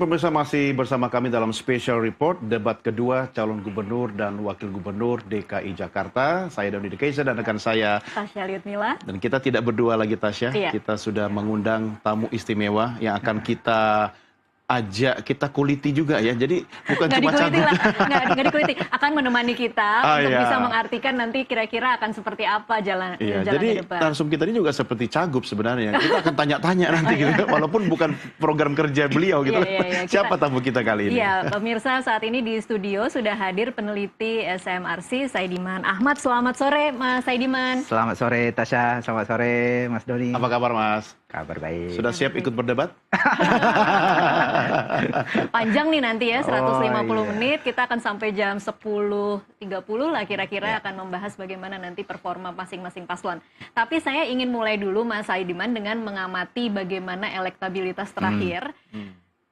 Pemirsa masih bersama kami dalam special report debat kedua calon gubernur dan wakil gubernur DKI Jakarta. Saya Doni Dekaisa dan rekan saya Tasya Liutmila. Dan kita tidak berdua lagi Tasya, Iya. Kita sudah mengundang tamu istimewa yang akan kita ajak, kita kuliti juga ya. Jadi bukan cuma cagup. Nggak dikuliti, akan menemani kita untuk bisa mengartikan nanti kira-kira akan seperti apa jalan jadi ke depan. narsum kita ini juga seperti cagup sebenarnya. Kita akan tanya-tanya nanti gitu, walaupun bukan program kerja beliau gitu. Siapa tamu kita kali ini? Iya, pemirsa, saat ini di studio sudah hadir peneliti SMRC Saidiman Ahmad. Selamat sore Mas Saidiman. Selamat sore Tasya, selamat sore Mas Doni. Apa kabar Mas? Kabar baik. Sudah siap ikut berdebat? Panjang nih nanti ya, 150 menit. Kita akan sampai jam 10.30 lah kira-kira akan membahas bagaimana nanti performa masing-masing paslon. Tapi saya ingin mulai dulu Mas Saidiman dengan mengamati bagaimana elektabilitas terakhir.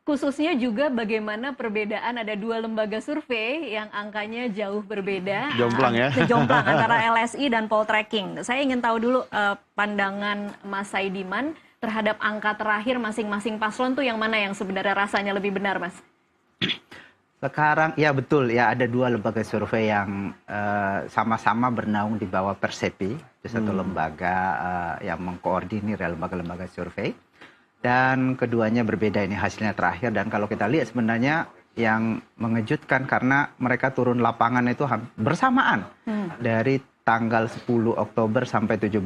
Khususnya juga bagaimana perbedaan ada dua lembaga survei yang angkanya jauh berbeda. Jomplang ya? Jomplang antara LSI dan Poltreking. Saya ingin tahu dulu pandangan Mas Saidiman terhadap angka terakhir masing-masing paslon tuh yang mana yang sebenarnya rasanya lebih benar, Mas? Sekarang, ya betul, ya ada dua lembaga survei yang sama-sama bernaung di bawah Persepi. Itu satu lembaga yang mengkoordinir lembaga-lembaga survei. Dan keduanya berbeda ini hasilnya terakhir. Dan kalau kita lihat sebenarnya yang mengejutkan karena mereka turun lapangan itu bersamaan. Dari tanggal 10 Oktober sampai 17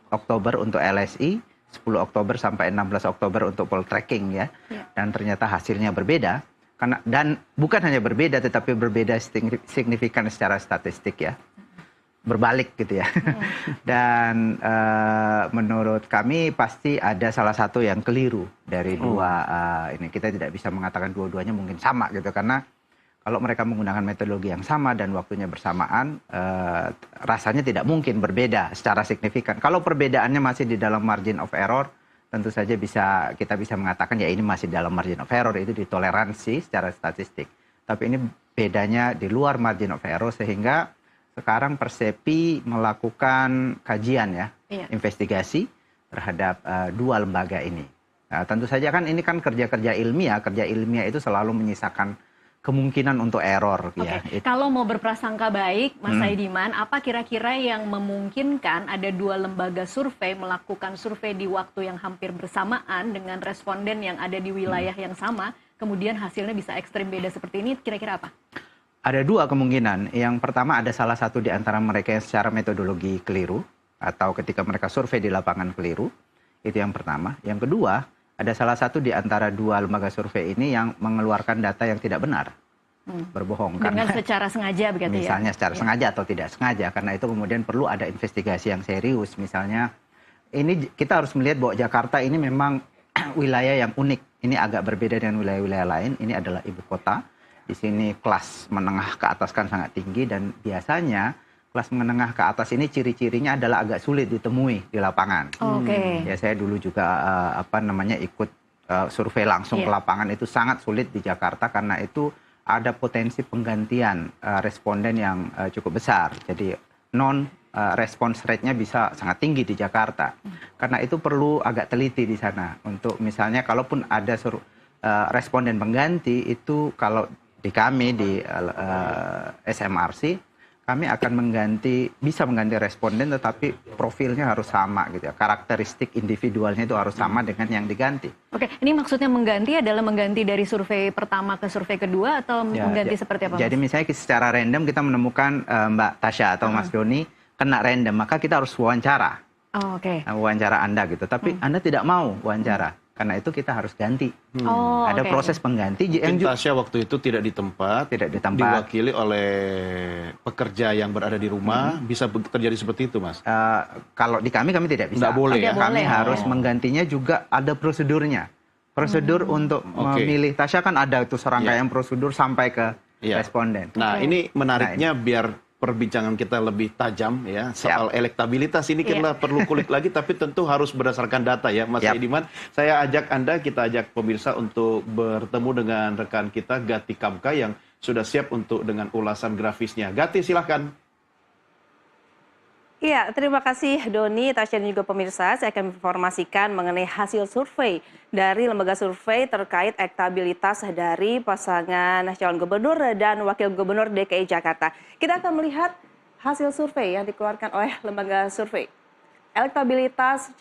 Oktober untuk LSI. 10 Oktober sampai 16 Oktober untuk Poltreking ya. Dan ternyata hasilnya berbeda. Dan bukan hanya berbeda, tetapi berbeda signifikan secara statistik ya. Berbalik gitu ya. Dan menurut kami pasti ada salah satu yang keliru dari dua ini. Kita tidak bisa mengatakan dua-duanya mungkin sama gitu. Karena kalau mereka menggunakan metodologi yang sama dan waktunya bersamaan, rasanya tidak mungkin berbeda secara signifikan. Kalau perbedaannya masih di dalam margin of error, tentu saja kita bisa mengatakan ya ini masih dalam margin of error, itu ditoleransi secara statistik. Tapi ini bedanya di luar margin of error sehingga sekarang Persepi melakukan kajian ya, investigasi terhadap dua lembaga ini. Nah, tentu saja kan ini kan kerja-kerja ilmiah itu selalu menyisakan kemungkinan untuk error. Ya. Kalau mau berprasangka baik, Mas Saidiman, apa kira-kira yang memungkinkan ada dua lembaga survei melakukan survei di waktu yang hampir bersamaan dengan responden yang ada di wilayah yang sama, kemudian hasilnya bisa ekstrim beda seperti ini, kira-kira apa? Ada dua kemungkinan. Yang pertama ada salah satu di antara mereka yang secara metodologi keliru, atau ketika mereka survei di lapangan keliru, itu yang pertama. Yang kedua, ada salah satu di antara dua lembaga survei ini yang mengeluarkan data yang tidak benar, berbohong. Dengan secara sengaja begitu ya? Misalnya secara sengaja atau tidak sengaja, karena itu kemudian perlu ada investigasi yang serius. Misalnya, ini kita harus melihat bahwa Jakarta ini memang wilayah yang unik. Ini agak berbeda dengan wilayah-wilayah lain. Ini adalah ibu kota. Di sini kelas menengah ke atas kan sangat tinggi dan biasanya kelas menengah ke atas ini ciri-cirinya adalah agak sulit ditemui di lapangan. Ya saya dulu juga ikut survei langsung ke lapangan, itu sangat sulit di Jakarta karena itu ada potensi penggantian responden yang cukup besar. Jadi response rate-nya bisa sangat tinggi di Jakarta. Karena itu perlu agak teliti di sana untuk misalnya kalaupun ada responden pengganti itu kalau di kami di SMRC kami akan bisa mengganti responden tetapi profilnya harus sama gitu ya. Karakteristik individualnya itu harus sama dengan yang diganti. Oke, ini maksudnya mengganti adalah mengganti dari survei pertama ke survei kedua atau mengganti seperti apa? Jadi misalnya secara random kita menemukan Mbak Tasya atau Mas Doni kena random, maka kita harus wawancara. Wawancara Anda gitu. Tapi Anda tidak mau wawancara. Karena itu kita harus ganti. Ada proses pengganti. Tasya waktu itu tidak di tempat, diwakili oleh pekerja yang berada di rumah, bisa terjadi seperti itu, Mas? Kalau di kami tidak bisa. Nggak boleh ya? Kami harus menggantinya juga ada prosedurnya. Prosedur untuk memilih Tasya kan ada itu serangkaian prosedur sampai ke responden. Nah, ini menariknya biar perbincangan kita lebih tajam ya soal elektabilitas ini kita perlu kulik lagi, tapi tentu harus berdasarkan data ya, Mas Saidiman. Saya kita ajak pemirsa untuk bertemu dengan rekan kita Gati Kamka yang sudah siap untuk dengan ulasan grafisnya. Gati, silahkan. Iya, terima kasih Doni, Tasya dan juga pemirsa. Saya akan informasikan mengenai hasil survei dari lembaga survei terkait elektabilitas dari pasangan calon gubernur dan wakil gubernur DKI Jakarta. Kita akan melihat hasil survei yang dikeluarkan oleh lembaga survei. Elektabilitas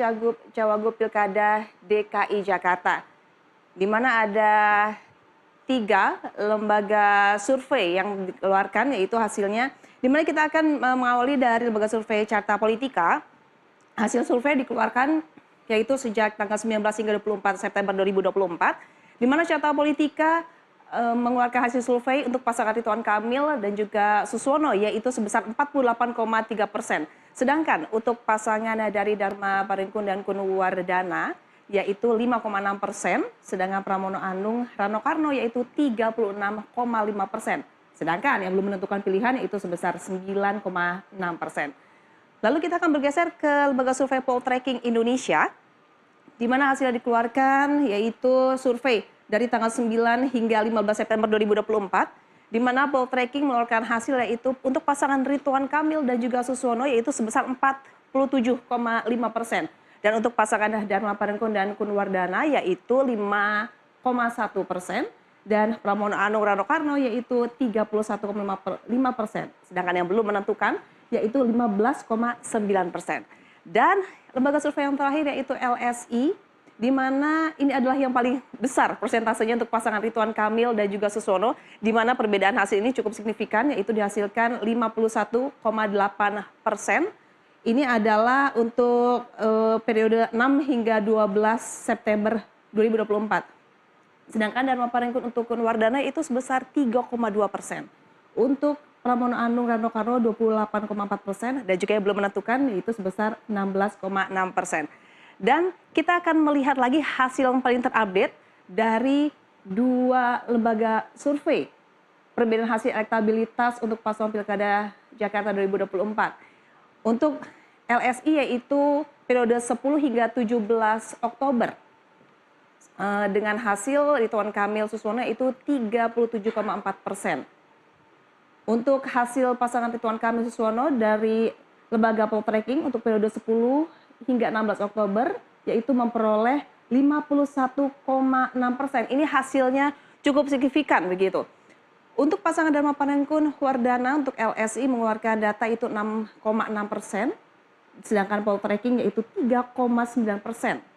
Cawagup Pilkada DKI Jakarta, di mana ada 3 lembaga survei yang dikeluarkan, yaitu hasilnya, di mana kita akan mengawali dari lembaga survei Carta Politika. Hasil survei dikeluarkan yaitu sejak tanggal 19 hingga 24 September 2024, di mana Carta Politika mengeluarkan hasil survei untuk pasangan Ridwan Kamil dan juga Suswono, yaitu sebesar 48,3%. Sedangkan untuk pasangan dari Dharma Paringkun dan Kunwardana, yaitu 5,6%, sedangkan Pramono Anung Rano Karno yaitu 36,5%. Sedangkan yang belum menentukan pilihan yaitu sebesar 9,6%. Lalu kita akan bergeser ke lembaga survei Poltreking Indonesia, di mana hasilnya dikeluarkan yaitu survei dari tanggal 9 hingga 15 September 2024, di mana Poltreking mengeluarkan hasil yaitu untuk pasangan Ridwan Kamil dan juga Suswono yaitu sebesar 47,5%. Dan untuk pasangan Dharma Paringkun dan Kunwardana yaitu 5,1%. Dan Pramono Anung Rano Karno yaitu 31,5%. Sedangkan yang belum menentukan yaitu 15,9%. Dan lembaga survei yang terakhir yaitu LSI, di mana ini adalah yang paling besar persentasenya untuk pasangan Ridwan Kamil dan juga Suswono, di mana perbedaan hasil ini cukup signifikan, yaitu dihasilkan 51,8%. Ini adalah untuk periode 6 hingga 12 September 2024. Sedangkan Dharma Paringkun untuk Kunwardana itu sebesar 3,2%. Untuk Pramono Anung Rano Karno 28,4%, dan juga yang belum menentukan yaitu sebesar 16,6%. Dan kita akan melihat lagi hasil yang paling terupdate dari 2 lembaga survei. Perbedaan hasil elektabilitas untuk paslon Pilkada Jakarta 2024. Untuk LSI yaitu periode 10 hingga 17 Oktober. Dengan hasil Ridwan Kamil Suswono itu 37,4%. Untuk hasil pasangan Ridwan Kamil Suswono dari lembaga Poltreking untuk periode 10 hingga 16 Oktober yaitu memperoleh 51,6%. Ini hasilnya cukup signifikan begitu. Untuk pasangan Dharma Paringkun Wardana untuk LSI mengeluarkan data itu 6,6%, sedangkan Poltreking yaitu 3,9%.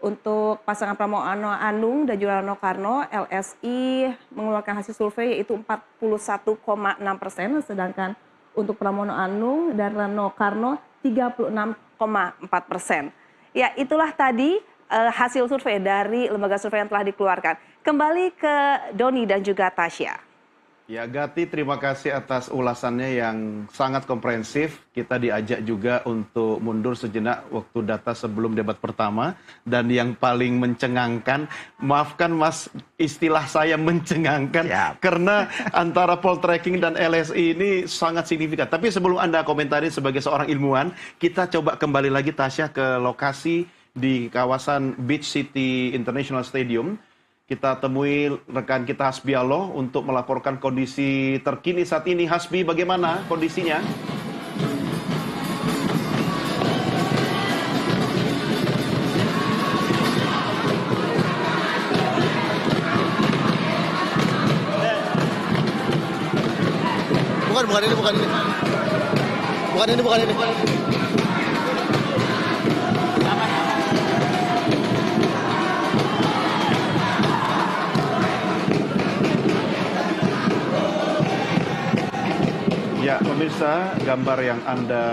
Untuk pasangan Pramono Anung dan juga Rano Karno, LSI mengeluarkan hasil survei yaitu 41,6%, sedangkan untuk Pramono Anung dan Rano Karno 36,4%. Ya, itulah tadi hasil survei dari lembaga survei yang telah dikeluarkan. Kembali ke Doni dan juga Tasya. Ya, Gati, terima kasih atas ulasannya yang sangat komprehensif. Kita diajak juga untuk mundur sejenak waktu data sebelum debat pertama. Dan yang paling mencengangkan, maafkan Mas, istilah saya mencengangkan, karena antara Poltreking dan LSI ini sangat signifikan. Tapi sebelum Anda komentari sebagai seorang ilmuwan, kita coba kembali lagi, Tasya, ke lokasi di kawasan Beach City International Stadium. Kita temui rekan kita Hasbi Aloh untuk melaporkan kondisi terkini saat ini. Hasbi, bagaimana kondisinya? Bukan ini. Ya, pemirsa, gambar yang Anda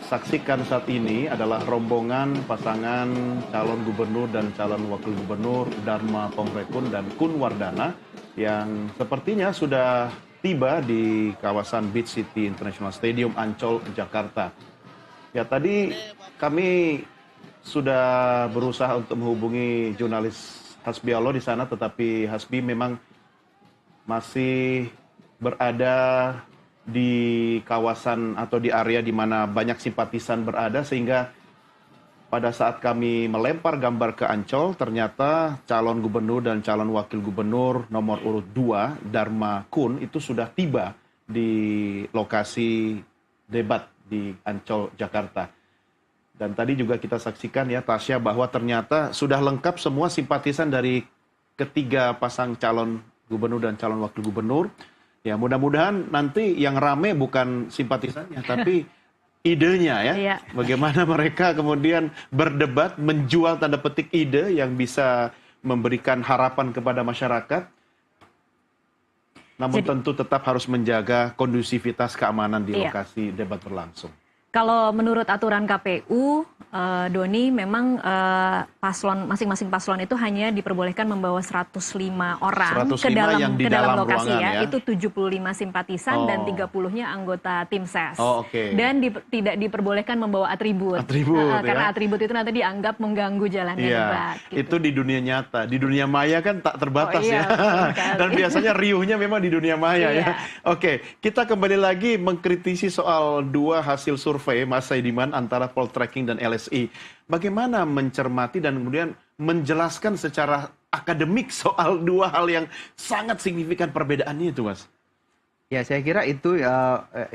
saksikan saat ini adalah rombongan pasangan calon gubernur dan calon wakil gubernur Dharma Paringkun dan Kunwardana yang sepertinya sudah tiba di kawasan Beach City International Stadium, Ancol, Jakarta. Ya, tadi kami sudah berusaha untuk menghubungi jurnalis Hasbi Aloh di sana, tetapi Hasbi memang masih berada di kawasan atau di area di mana banyak simpatisan berada, sehingga pada saat kami melempar gambar ke Ancol, ternyata calon gubernur dan calon wakil gubernur nomor urut 2, Dharma Kun, itu sudah tiba di lokasi debat di Ancol, Jakarta. Dan tadi juga kita saksikan ya Tasya bahwa ternyata sudah lengkap semua simpatisan dari ketiga pasang calon gubernur dan calon wakil gubernur. Ya mudah-mudahan nanti yang rame bukan simpatisannya tapi idenya ya. Iya. Bagaimana mereka kemudian berdebat, menjual tanda petik ide yang bisa memberikan harapan kepada masyarakat. Namun tentu tetap harus menjaga kondusivitas keamanan di lokasi debat berlangsung. Kalau menurut aturan KPU, Doni, memang masing-masing paslon itu hanya diperbolehkan membawa 105 orang 105 ke dalam yang di dalam dalam lokasi ruangan, ya. Itu 75 simpatisan dan 30-nya anggota tim ses. Dan tidak diperbolehkan membawa atribut. Karena atribut itu nanti dianggap mengganggu jalannya debat. Gitu. Itu di dunia nyata. Di dunia maya kan tak terbatas iya, ya. Dan biasanya riuhnya memang di dunia maya ya. Oke, kita kembali lagi mengkritisi soal dua hasil survei Mas Saidiman antara Poltreking dan LSI. Bagaimana mencermati dan kemudian menjelaskan secara akademik soal dua hal yang sangat signifikan perbedaannya itu, Mas? Ya, saya kira itu